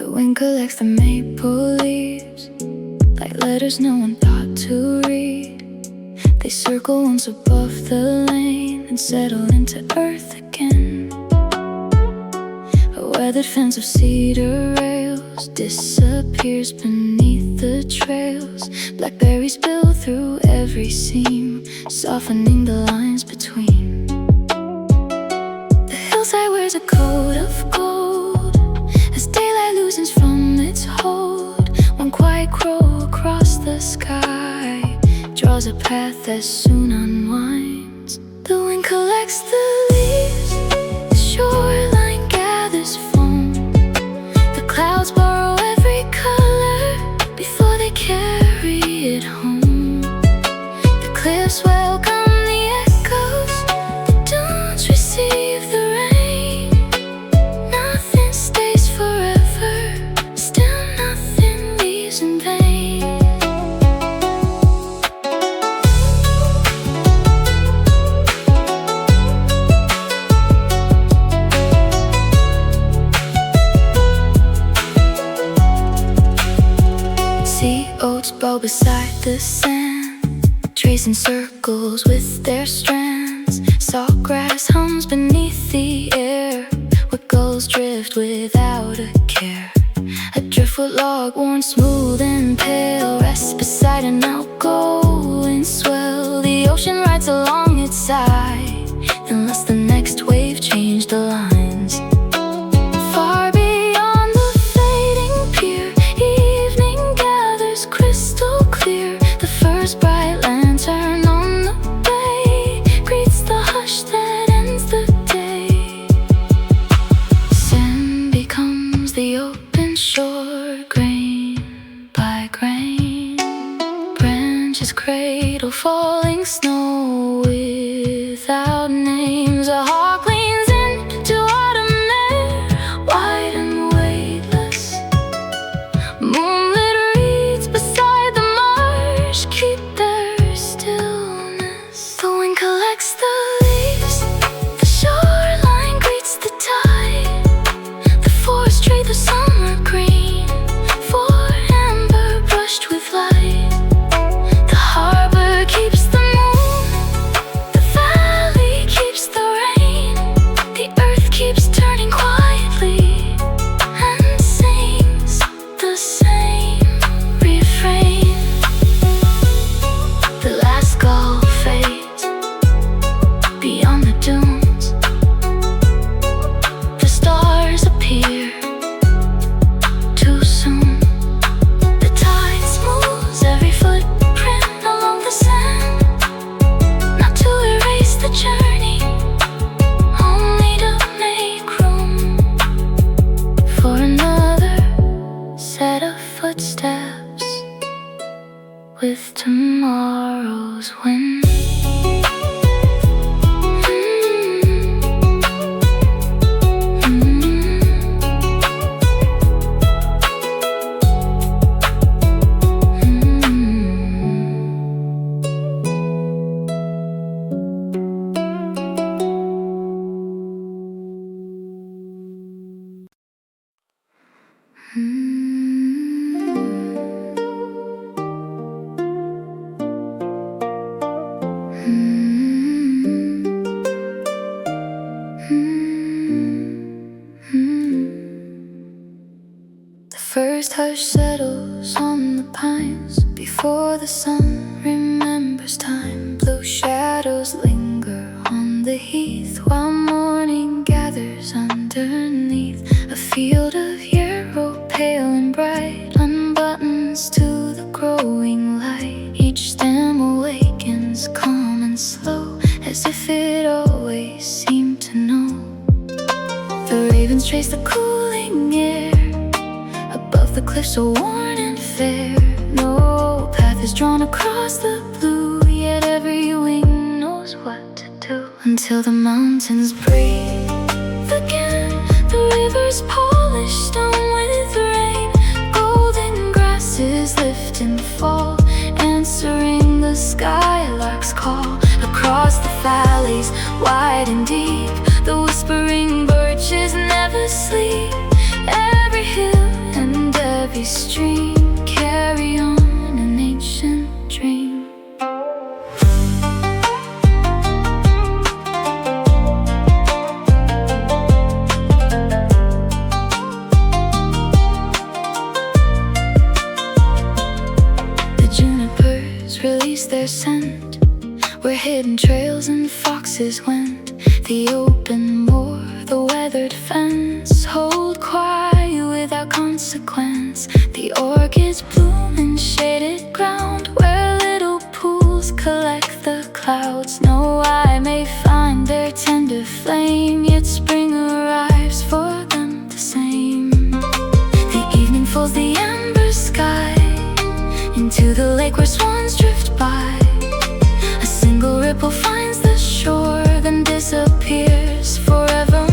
The wind collects the maple leaves like letters no one thought to read. They circle once above the lane and settle into earth again. A weathered fence of cedar rails disappears beneath the trails. Blackberries build through every seam, softening the lines between. The hillside wears a coat of gold as daylight loosens from its hold. One quiet crow across the sky draws a path that soon unwinds. The wind collects the leaves, the shoreline gathers foam. The clouds borrow every color before they carry it home. The cliffs welcome the echoes, the dunes receive the rain. Nothing stays forever, still nothing leaves in vain. Sea oats bow beside the sand, tracing circles with their strands. Salt grass hums beneath the air, where gulls drift without a care. A driftwood log worn smooth and pale rests beside an outgoing swell. The ocean rides along its side, then lets the next wave change the lines. Far beyond the fading pier, evening gathers crystal clear. The first bright lantern on the bay greets the hush that ends the day. Sand becomes the open shore, grain by grain. Branches cradle falling snow without names. A hawk leans into autumn air, wide and weightless. Moonlit reeds beside the marsh keep their stillness. The wind collects the leaves, the shoreline greets the tide. The forests trade the summer green for amber brushed with light. The harbor keeps the moon, the valley keeps the rain. The earth keeps turning quietly and sings the same refrain. The last gull fades beyond the dunes. The stars appear too soon. The tide smooths every footprint along the sand, not to erase the journey, only to make room for another set of footsteps with tomorrow's wind. The first hush settles on the pines before the sun remembers time. Blue shadows linger on the heath while morning gathers underneath. A field of yarrow, pale and bright, unbuttons to the growing light. Each stem awakens calm and slow, as if it always seemed to know. The ravens trace the cooling air above the cliffs so worn and fair. No path is drawn across the blue, yet every wing knows what to do. Until the mountains breathe again, the rivers polish stone with rain. Golden grasses lift and fall, answering the skylark's call. Across the valleys, wide and deep, the whispering birches never sleep. Every hill steady stream, carry on an ancient dream. The junipers release their scent where hidden trails and foxes went. The open moor, the weathered fence, hold quiet without consequence. The orchids bloom in shaded ground where little pools collect the clouds. No eye may find their tender flame, yet spring arrives for them the same. The evening folds the amber sky into the lake where swans drift by. A single ripple finds the shore, then disappears forevermore.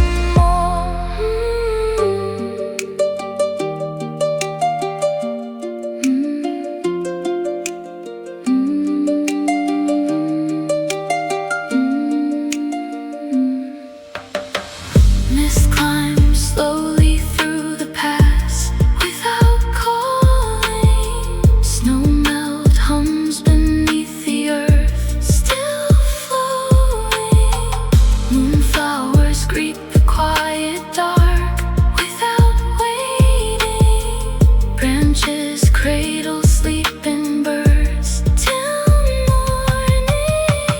Mist climbs slowly through the pass without calling. Snow melt hums beneath the earth, still flowing. Moonflowers greet the quiet dark without waiting. Branches cradle sleeping birds till morning.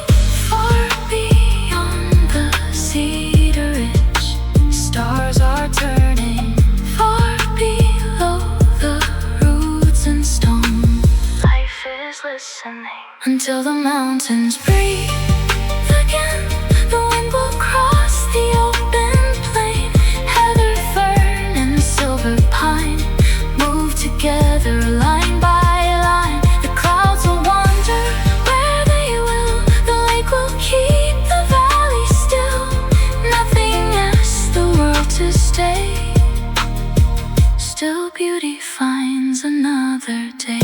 Far beyond the cedar ridge, stars are turning. Far below the roots and stone, life is listening until the mountains breathe again. The wind will cross the open plain. Heather, fern, and silver pine move together line by line. The clouds will wander where they will. The lake will keep the valley still. Nothing asks the world to stay. Still beauty finds another day.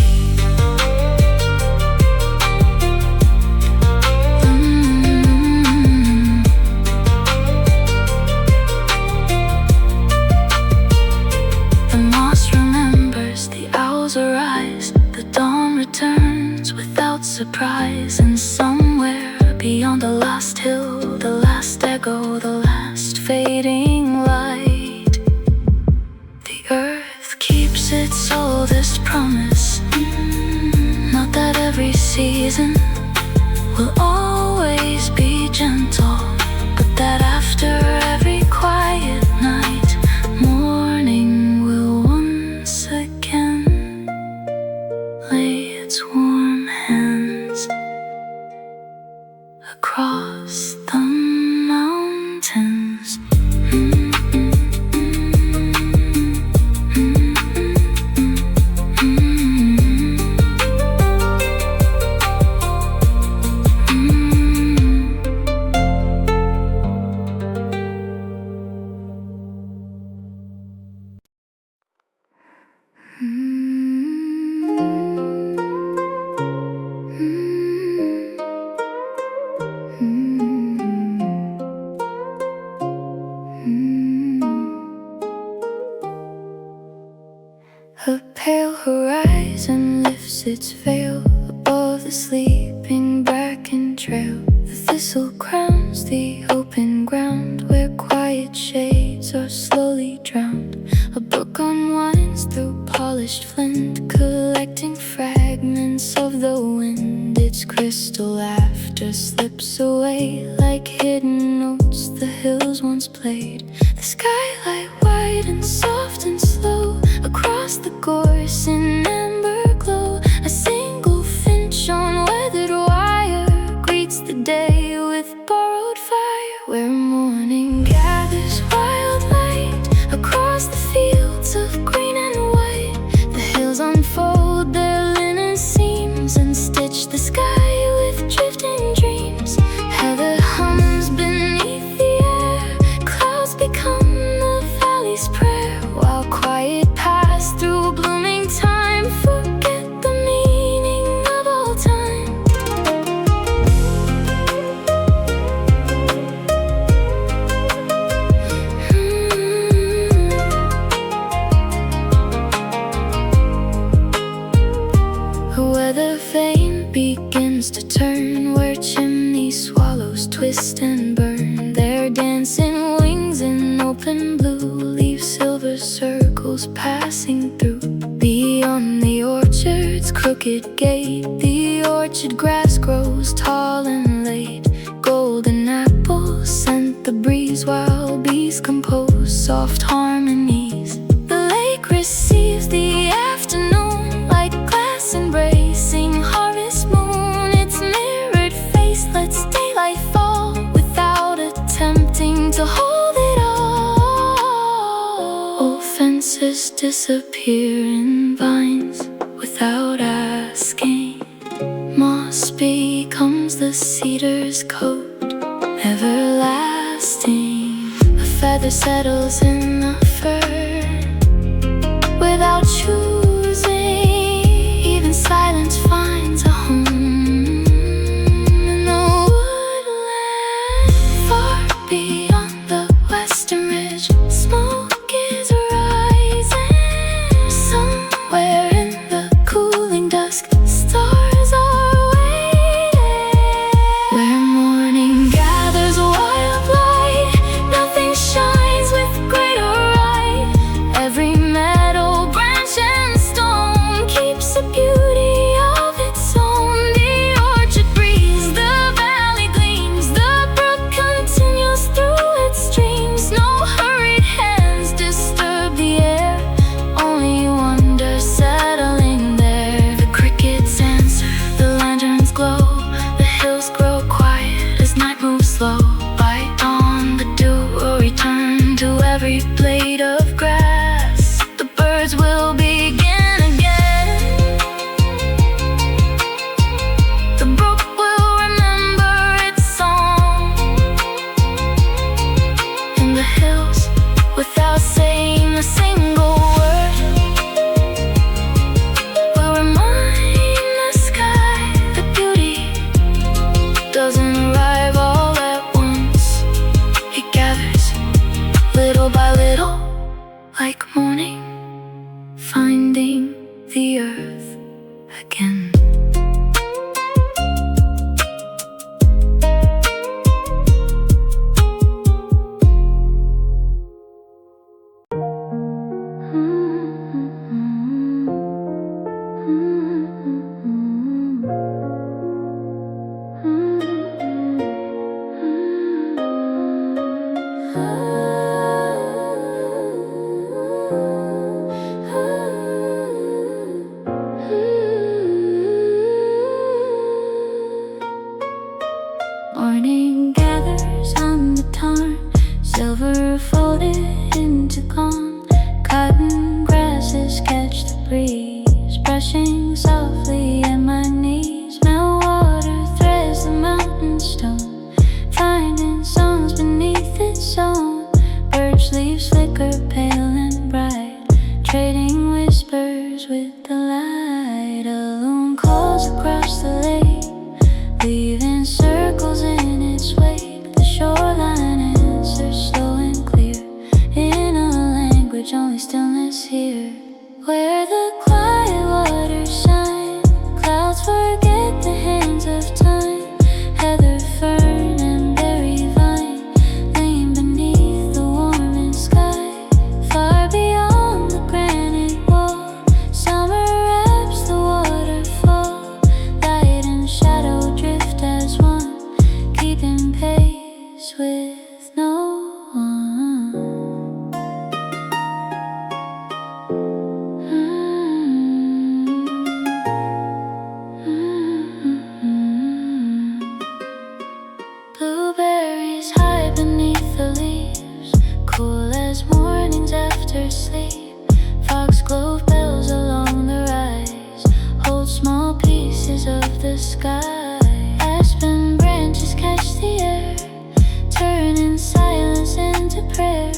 The moss remembers, the owls arise. The dawn returns without surprise. And somewhere beyond the last hill, the last echo, the last fading light, the earth keeps its oldest promise. Not that every season will always be gentle, but that after every quiet night, morning will once again lay its warm hands across the mountains. A pale horizon lifts its veil above the sleeping bracken trail. The thistle crowns the open ground where quiet shades are slowly drowned. A brook unwinds through polished flint, collecting fragments of the wind. Its crystal laughter slips away like hidden notes the hills once played. The skylight white and soft and slow across the gorse in amber glow. A single finch on weathered wire greets the day with borrowed fire. Where morning gathers wild light across the fields of green and white, the hills unfold their linen seams and stitch the sky with drifting dreams. Heather hums beneath the air, clouds become the valley's prayer, while quiet pass through blooming turn, where chimney swallows twist and burn. Their dancing wings in open blue leave silver circles passing through. Beyond the orchard's crooked gate, the orchard grass grows tall and late. Golden apples scent the breeze while bees compose soft harmonies. The lake receives the afternoon like glass embracing harvest moon. Its mirrored face lets daylight fall without attempting to hold it all. Old fences disappear in vines without asking. Moss becomes the cedar's coat, everlasting. A feather settles in the fern without choosing. Even silence finds a home in the woodland. Far beyond the western ridge, smoke is rising. Somewhere in the cooling dusk, stars are waiting. Where morning gathers wild light, nothing shines with greater right. Every meadow, branch and stone keeps a beauty of its own. The orchard breathes, the valley gleams, the brook continues through its streams. No hurried hands disturb the air, only wonder settling there. The crickets answer, the lanterns glow, the hills grow quiet as night moves slow. By dawn the dew will return to every blade of grass. The birds will begin again. The brook will remember its song, and the hills, without saying a single word, will remind the sky that beauty doesn't arrive all at once. It gathers little by little, like morning finding the earth again. Morning gathers on the tarn, silver folded into calm. Cotton grasses catch the breeze, brushing softly at my knees. Meltwater threads the mountain stone, finding songs beneath its zone. Birch leaves flicker pale and bright, trading whispers with the light. A loon calls across the lake, leaving circles in its wake. The shoreline answers slow and clear, in a language only stillness here. Where the quiet waters shine, clouds forget the hands of time. Heather, fern, and berry vine lean beneath the warming sky. Far beyond the granite wall, summer wraps the waterfall. Light and shadow drift as one, keeping pace with no one. Blueberries hide beneath the leaves, cool as mornings after sleep. Foxglove bells along the rise hold small pieces of the sky. Aspen branches catch the air, turning silence into prayer.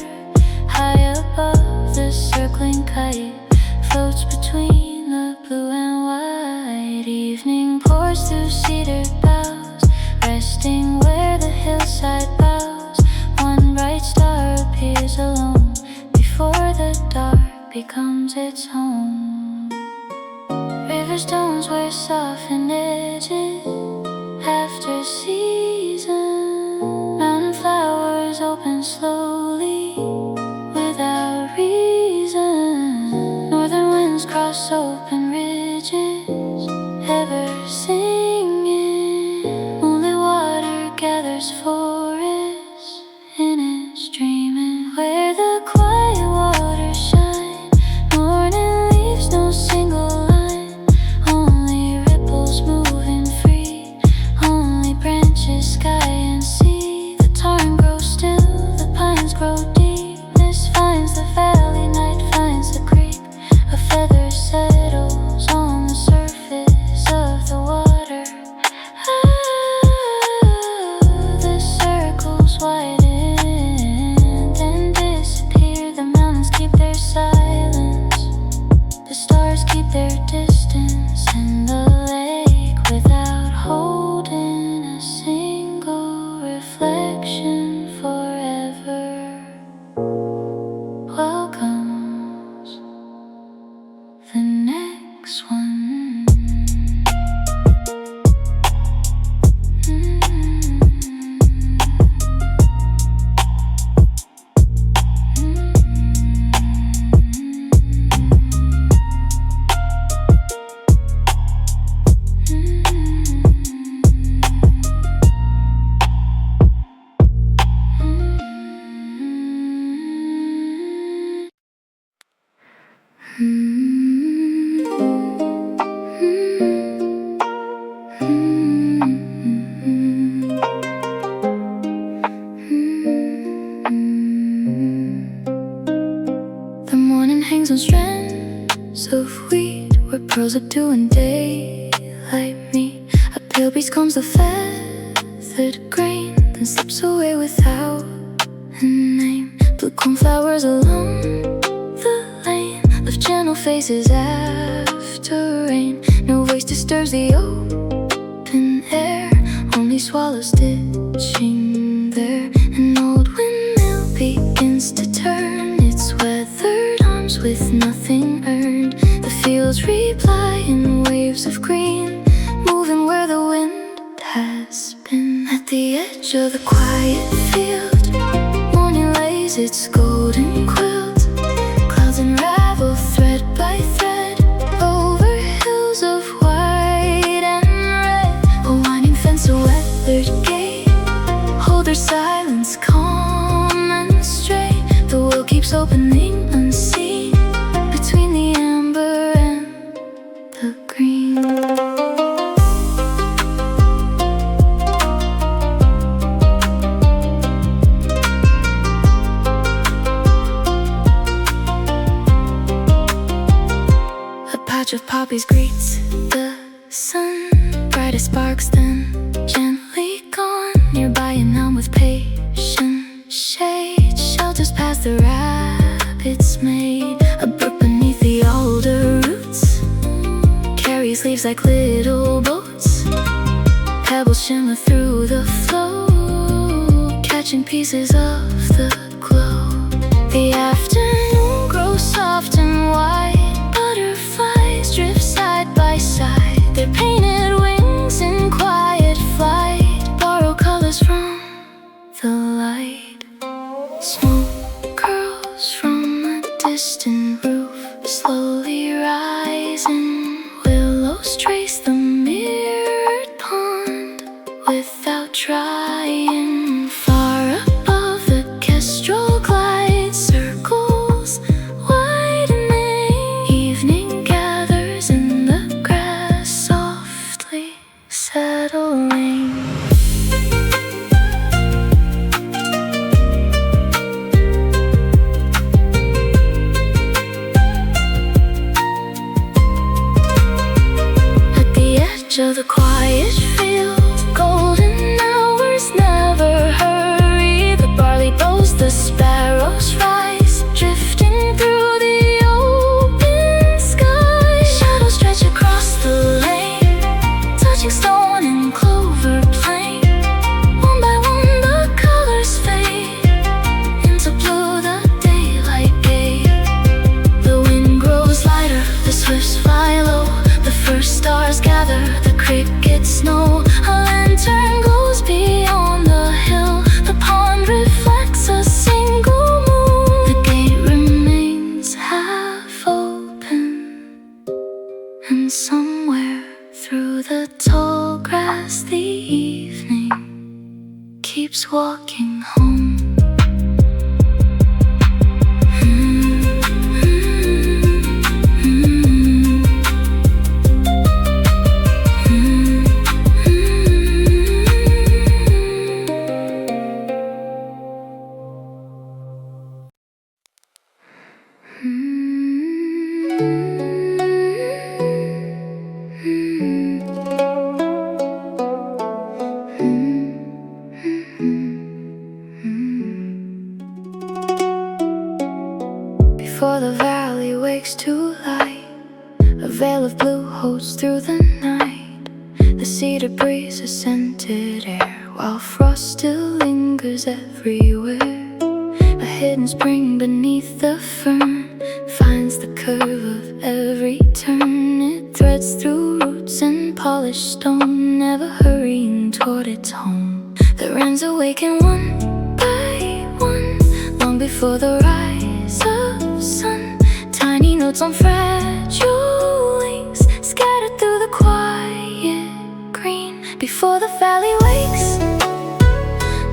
High above, the circling kite floats between the blue and white. Evening pours through cedar boughs, resting where the hillside bows. One bright star appears alone before the dark becomes its home. River stones wear softened edges, after season. Mountain flowers open slowly without reason. Northern winds cross open ridges, ever singing. Only water gathers forests in its dreaming. Where the quiet waters shine, morning leaves, no single line. Only ripples moving free, only branches, sky and sea. The tarn grows still, the pines grow deep. Mist finds the valley, night finds the creek. A feather settles on the surface of the water. The circles widen and disappear. The mountains keep their silence, the stars keep their distance, and the lake, without holding a single reflection, forever welcomes the next one. The morning hangs on strands of wheat where pearls are due in daylight meet. A pale breeze combs the feathered grain, then slips away without a name. Blue cornflowers along the lane lift gentle faces after rain. No voice disturbs the open air, only swallows stitching there. An old windmill begins to turn its weathered arms with nothing earned. The fields reply in waves of green, moving where the wind has been. At the edge of the quiet field, morning lays its golden quilt. Clouds unravel thread by thread over hills of white and red. A winding fence, a weathered gate, hold their silence calm and straight. The world keeps opening unseen between the amber and the green. A patch of poppies greets the sun, bright as sparks then gently gone. Nearby an elm with patient shade shelters past the rabbit's made. A brook beneath the alder roots carries leaves like little boats. Pebbles shimmer through the flow, catching pieces of the glow. The afternoon grows soft and white, butterflies drift side by side, their painted wings in quiet flight borrow colors from the light. Smoke curls from a distant roof, slowly rising. Willows trace the mirrored pond without trying. Far above, the kestrel glides, circles widening. Evening gathers in the grass, softly settling. Of the quiet field, golden hours never hurry. The barley blows, the sparrows rise, drifting through the open sky. Shadows stretch across the lane, touching stone and clover plain. One by one the colors fade into blue, the daylight gay. The wind grows lighter, the swifts fly low, the first stars gather, the crickets know And somewhere through the tall grass, the evening keeps walking home. Before the valley wakes to light, a veil of blue holds through the night. The cedar breeze is scented air, while frost still lingers everywhere. A hidden spring beneath the fern finds the curve of every turn. It threads through roots and polished stone, never hurrying toward its home. The wrens awaken one by one, long before the rise of sun. Tiny notes on fragile wings, scattered through the quiet green. Before the valley wakes,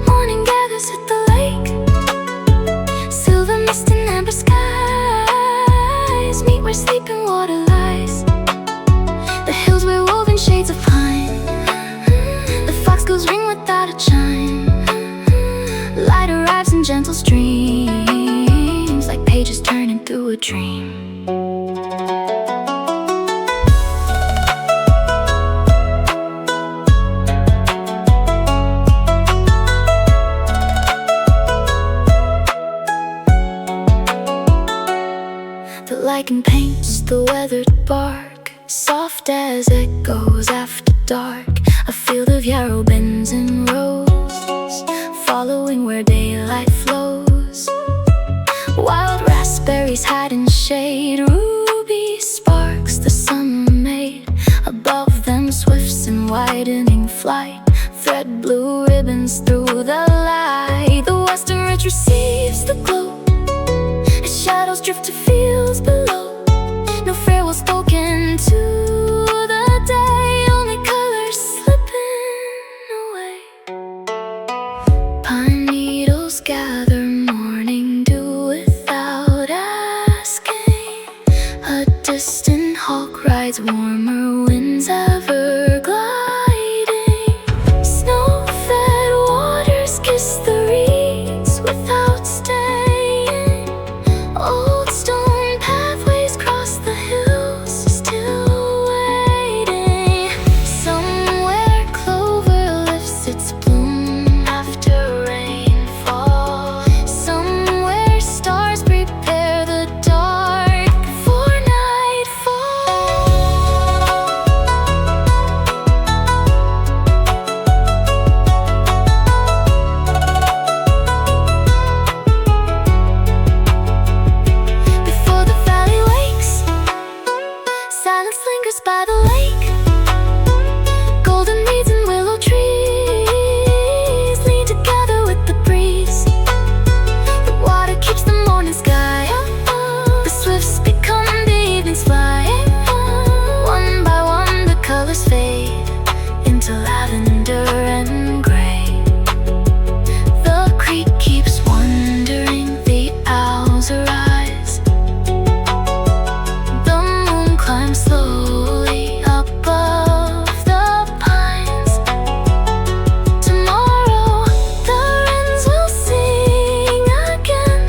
morning gathers at the lake. Silver mist and amber skies meet where sleeping water lies. The hills wear woven shades of pine. The fox goes ring without a chime. Light arrives in gentle streams, like pages turning through a dream. The lichen paints the weathered bark, soft as echoes after dark. A field of yarrow bends in rows, following where daylight flows. Wild raspberries hide in shade, ruby sparks the summer made. Above them swifts in widening flight, thread blue ribbons through the light. The western ridge receives the glow, its shadows drift to fields below. No farewell spoken to the day, only colors slipping away. Pine needles gather morning dew without asking. A distant hawk rides warmer winds ever gliding. Snow-fed waters kiss the reeds without staying. Old stone pathways cross the hills, still waiting. Somewhere clover lifts its bloom after rainfall. Somewhere stars prepare the dark for nightfall. Before the valley wakes, silence lingers by the lake. Golden reeds and willow trees lean together with the breeze. The water keeps the morning sky up. The swifts become the evening's flying. One by one the colors fade into lavender and gray. The creek keeps wandering, the owls arise. The moon climbs slowly above the pines. Tomorrow the wrens will sing again.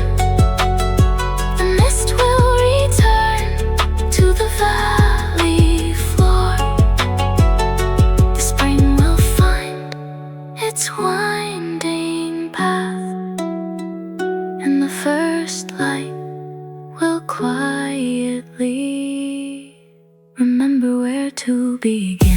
The mist will return to the valley floor. The spring will find its winding path, and the first light will quietly remember where to begin.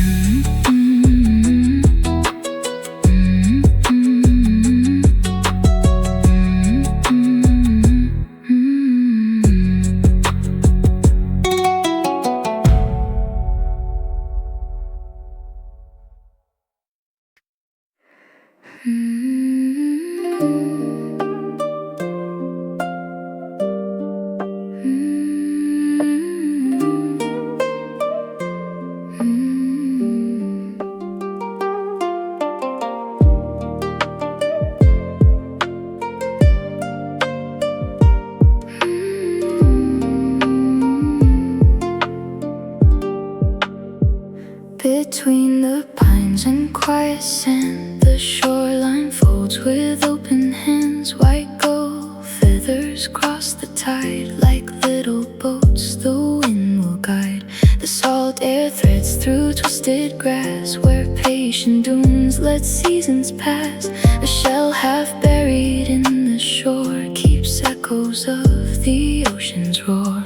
Between the pines and quiet sand, the shoreline folds with open hands. White gold feathers cross the tide like little boats the wind will guide. The salt air threads through twisted grass, where patient dunes let seasons pass. A shell half buried in the shore keeps echoes of the ocean's roar.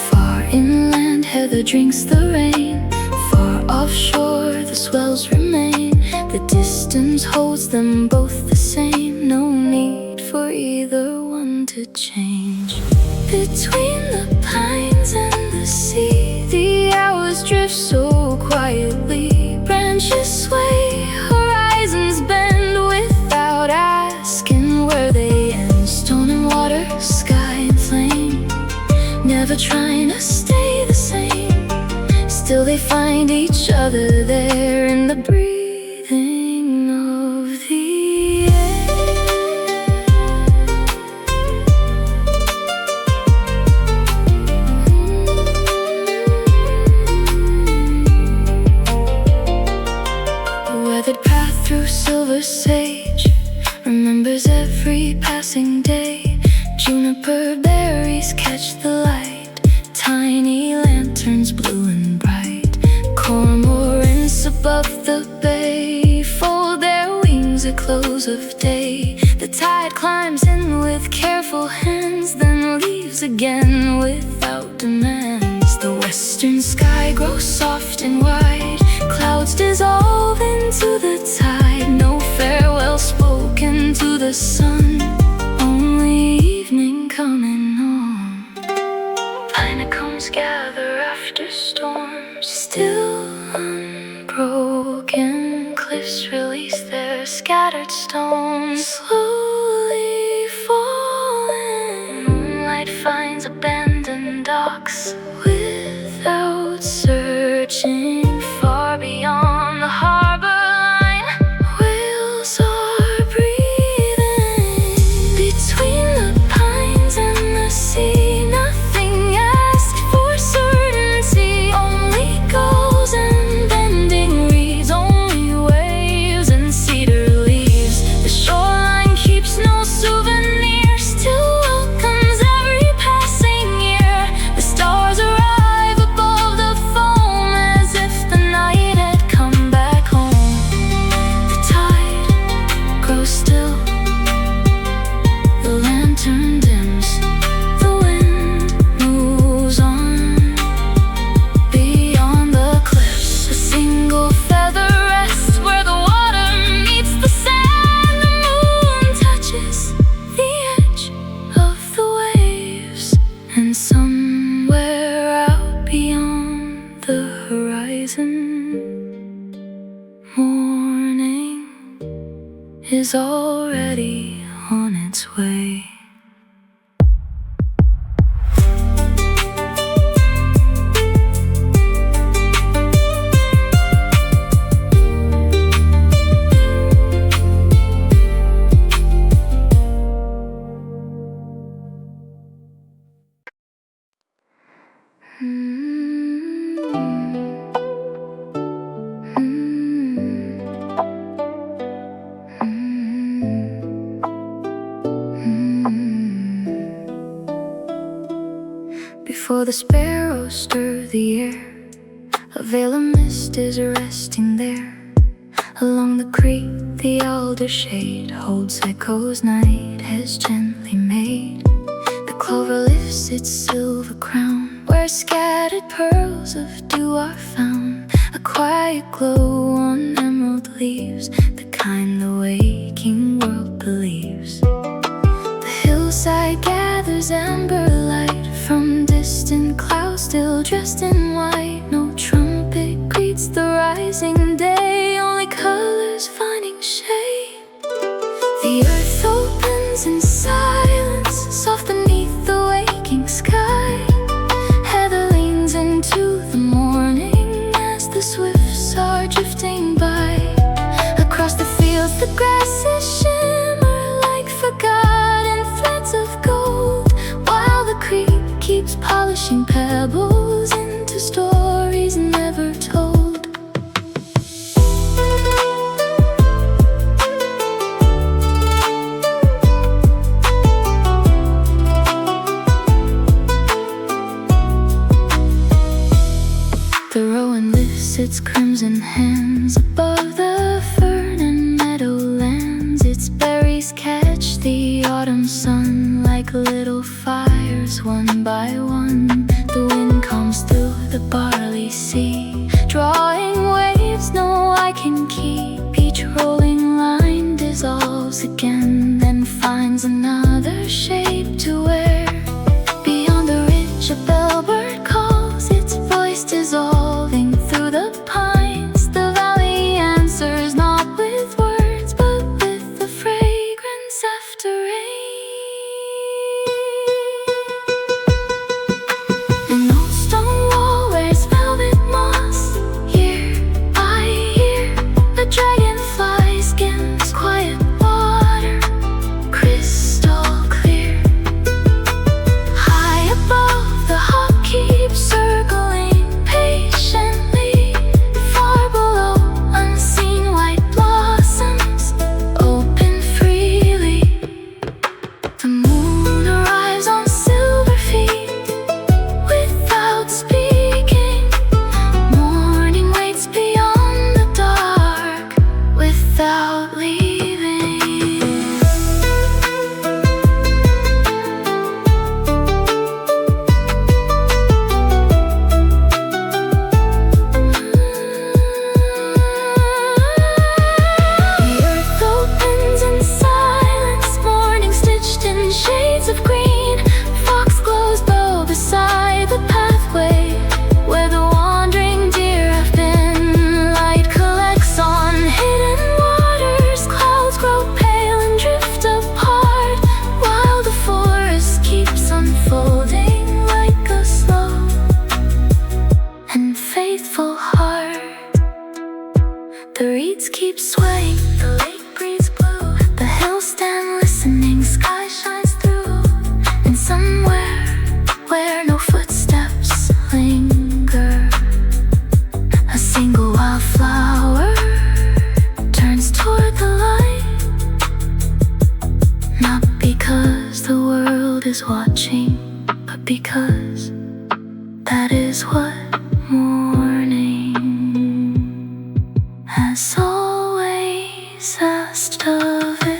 Far inland, heather drinks the rain. Far offshore, the swells remain. The distance holds them both the same. No need for either one to change. Between the pines and the sea, the hours drift so quietly. Branches sway, horizons bend without asking where they end. Stone and water, sky and flame, never trying to stay the same. Still they find each other there in the breathing of the air. A weathered path through silver sage remembers every passing day. Juniper berries catch the light, tiny lanterns blue and bright. Cormorants above the bay fold their wings at close of day. The tide climbs in with careful hands, then leaves again without demands. The western sky grows soft and wide, clouds dissolve into the tide. No farewell spoken to the sun, only evening coming on. Pinecones gather after storms, still unbroken. Cliffs release their scattered stones, slowly falling. Moonlight finds abandoned docks without searching. Far beyond the harbor line, whales are breathing. Between the pines and the sea, nothing asked for certainty. Only gulls and bending reeds, only waves and cedar leaves. The shoreline keeps no souvenir, still welcomes every passing year. The stars arrive above the foam as if the night had come back home. The tide grows still, the lantern dims, the wind moves on. Beyond the cliffs, a single feather rests where the water meets the sand. The moon touches the edge of the waves, and somewhere out beyond the horizon, morning is already on its way. Before the sparrows stir the air, a veil of mist is resting there. Along the creek, the alder shade holds echoes night has gently made. The clover lifts its silver crown, where scattered pearls of dew are found. A quiet glow on emerald leaves, the kind the waking world believes. The hillside gathers amber light from distant clouds, still dressed in white. No trumpet greets the rising day, only colors finding shade. The earth opens in silence, soft beneath the waking sky. Heather leans into the morning as the swifts are drifting by. Across the fields the grasses shimmer like forgotten threads of gold, while the creek keeps polishing pebbles into stories never told. The rowan lifts its crimson hands above the fern and meadowlands. Its berries catch the autumn sun like little fires, one by one. The wind comes through the barley sea, drawing waves no eye can keep. Each rolling line dissolves again, then finds another shape to wear. Beyond the ridge a bellbird calls, its voice dissolving through the pines. The valley answers not with words, but with the fragrance after rain. An old stone wall wears velvet moss, year by year. A dragonfly skims quiet water, crystal clear. High above, the hawk keeps circling patiently. Far below, unseen white blossoms open freely. The moon arrives on silver feet without speaking. Morning waits beyond the dark without leaving. The earth opens in silence, morning stitched in shades of green. Fox glows low beside the pathway where the wandering deer have been. Light collects on hidden waters, clouds grow pale and drift apart, while the forest keeps unfolding like a slow and faithful heart. The reeds keep swaying, the lake breeze blue. The hills stand listening, sky shines through. And somewhere where no footsteps linger, a single wildflower turns toward the light. Not because the world is watching, but because that is what morning has always asked of it.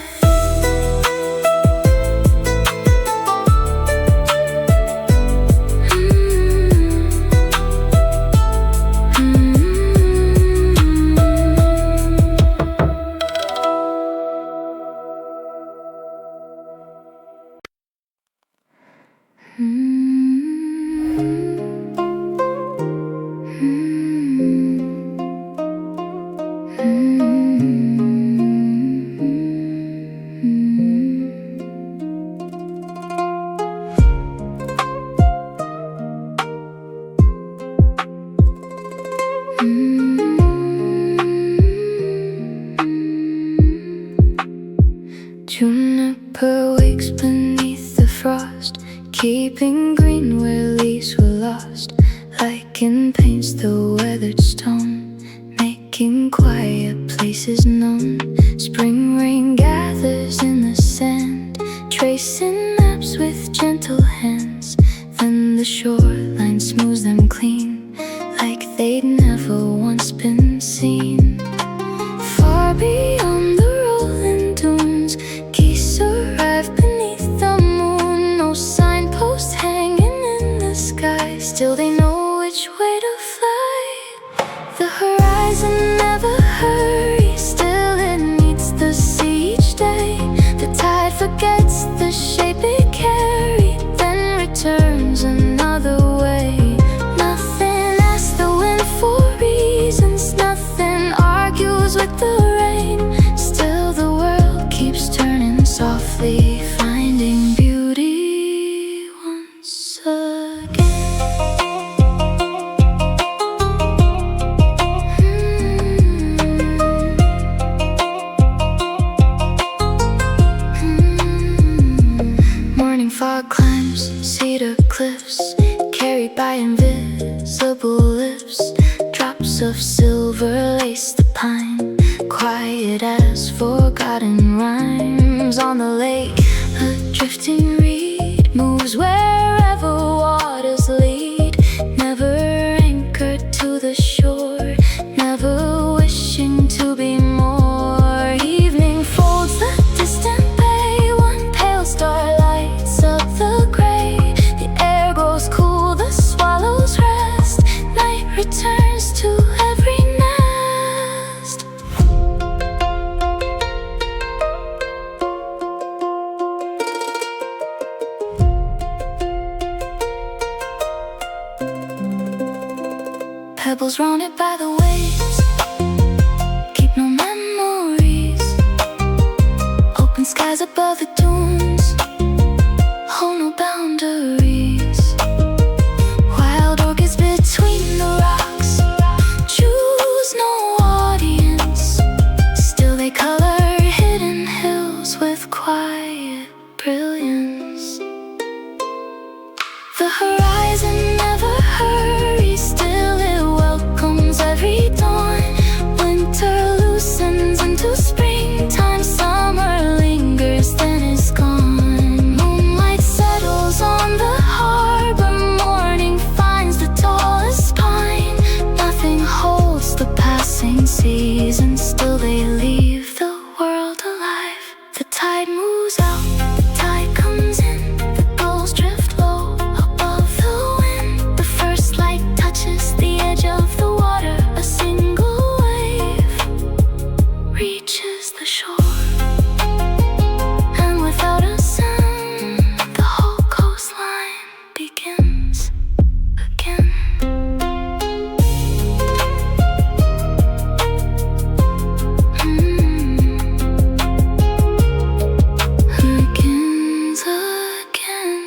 Juniper wakes beneath the frost, keeping green where leaves were lost. Lichen paints the weathered stone, making quiet places known. Spring rain gathers in the sand, tracing maps with gentle hands. Then the shoreline smooths them clean, like they'd never once been seen. Far beyond the rolling dunes, geese arrive beneath the moon. No signpost hanging in the sky, still they know which way to fly. The horizon never hurries, still it meets the sea each day. The tide forgets the shape it carried, then returns another way. Nothing asks the wind for reasons, nothing argues with the rain. Still the world keeps turning softly, finding beauty once again. Morning fog climbs cedar cliffs, carried by invisible lips. Drops of silver lace the pine, quiet as forgotten rhymes. On the lake, a drifting reed moves wherever waters lead, never anchored to the Pebbles rounded by the waves keep no memories. Open skies above the dunes hold no boundaries. Wild orchids between the rocks choose no audience. Still they color hidden hills with quiet brilliance. The horizon never hurries, still it welcomes every dawn. Winter loosens into springtime, summer lingers, then is gone. Moonlight settles on the harbor, morning finds the tallest pine. Nothing holds the passing season, still they leave the world alive. The tide moves out, the tide comes in, the gulls drift low above the wind. The first light touches the edge of the water, a single wave reaches the shore, and without a sound the whole coastline begins again. Begins again.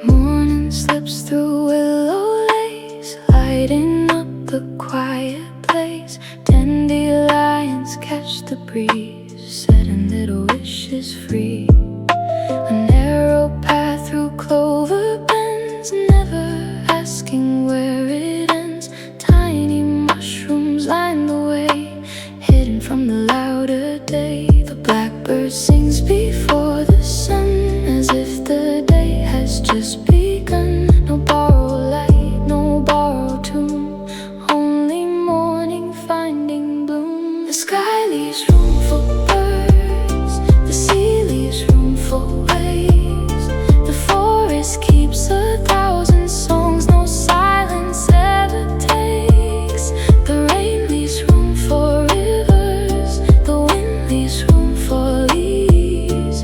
Morning slips through willow lace, lighting up the quiet place. Dandelions catch the breeze, setting little wishes free. A narrow path through clover bends, never asking where it ends. Tiny mushrooms line the way, hidden from the louder day. The blackbird sings before the sun, as if the day has just begun. No borrowed light, no borrowed tune, only morning finding bloom. The sky leaves room for birds, the sea leaves room for waves. The forest keeps 1,000 songs, no silence ever takes. The rain leaves room for rivers, the wind leaves room for leaves.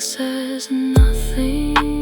says nothing.